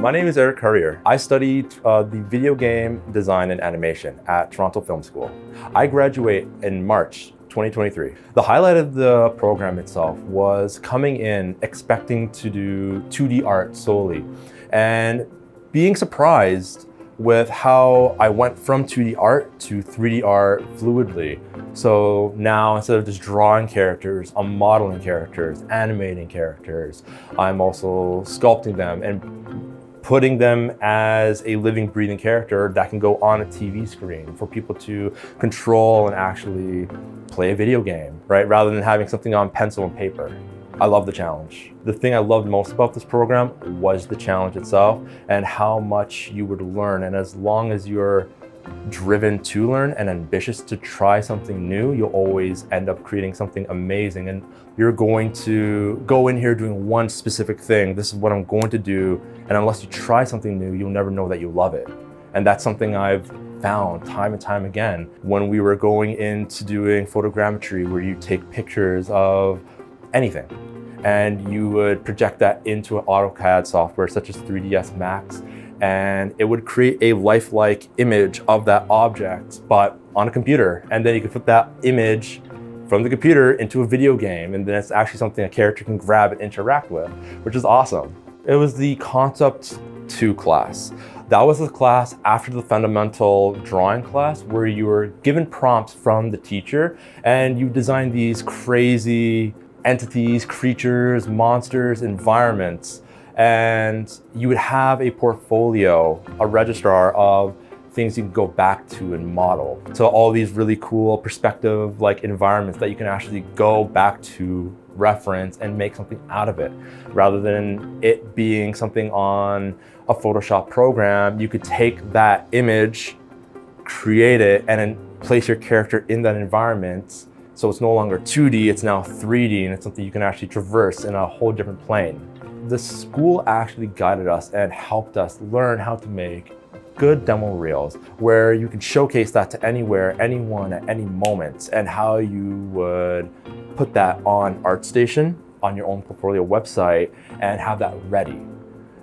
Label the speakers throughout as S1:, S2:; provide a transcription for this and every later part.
S1: My name is Eric Currier. I studied the video game design and animation at Toronto Film School. I graduate in March 2023. The highlight of the program itself was coming in expecting to do 2D art solely and being surprised with how I went from 2D art to 3D art fluidly. So now instead of just drawing characters, I'm modeling characters, animating characters. I'm also sculpting them and putting them as a living, breathing character that can go on a TV screen for people to control and actually play a video game, right? Rather than having something on pencil and paper. I love the challenge. The thing I loved most about this program was the challenge itself and how much you would learn. And as long as you're driven to learn and ambitious to try something new, you'll always end up creating something amazing. And you're going to go in here doing one specific thing. This is what I'm going to do. And unless you try something new, you'll never know that you love it. And that's something I've found time and time again. When we were going into doing photogrammetry, where you take pictures of anything, and you would project that into an AutoCAD software such as 3ds Max, and it would create a lifelike image of that object, but on a computer. And then you could put that image from the computer into a video game, and then it's actually something a character can grab and interact with, which is awesome. It was the Concept 2 class. That was the class after the fundamental drawing class where you were given prompts from the teacher and you design these crazy entities, creatures, monsters, environments, and you would have a portfolio, a registrar of things you can go back to and model. So all these really cool perspective like environments that you can actually go back to, reference, and make something out of it. Rather than it being something on a Photoshop program, you could take that image, create it, and then place your character in that environment. So it's no longer 2D, it's now 3D, and it's something you can actually traverse in a whole different plane. The school actually guided us and helped us learn how to make good demo reels where you can showcase that to anywhere, anyone, at any moment, and how you would put that on ArtStation, on your own portfolio website, and have that ready.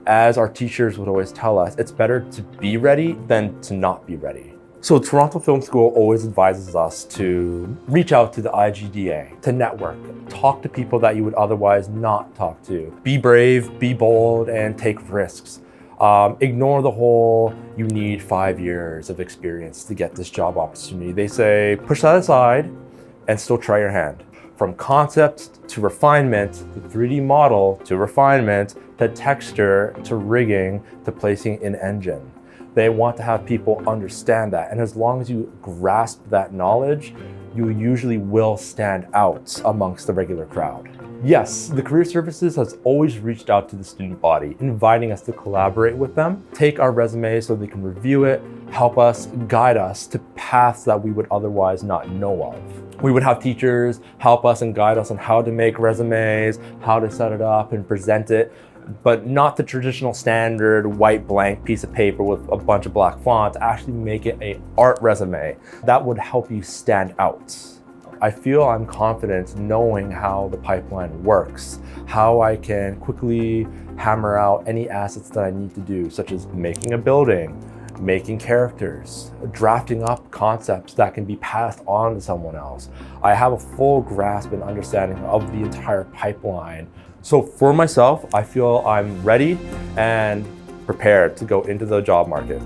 S1: As our teachers would always tell us, it's better to be ready than to not be ready. So Toronto Film School always advises us to reach out to the IGDA, to network, talk to people that you would otherwise not talk to. Be brave, be bold, and take risks. Ignore the whole, you need 5 years of experience to get this job opportunity. They say, push that aside and still try your hand. From concept to refinement, to 3D model, to refinement, to texture, to rigging, to placing in engine. They want to have people understand that. And as long as you grasp that knowledge, you usually will stand out amongst the regular crowd. Yes, the Career Services has always reached out to the student body, inviting us to collaborate with them, take our resumes so they can review it, help us, guide us to paths that we would otherwise not know of. We would have teachers help us and guide us on how to make resumes, how to set it up and present it, but not the traditional standard white blank piece of paper with a bunch of black font. Actually make it an art resume that would help you stand out. I feel I'm confident knowing how the pipeline works, how I can quickly hammer out any assets that I need to do, such as making a building, making characters, drafting up concepts that can be passed on to someone else. I have a full grasp and understanding of the entire pipeline. So for myself, I feel I'm ready and prepared to go into the job market.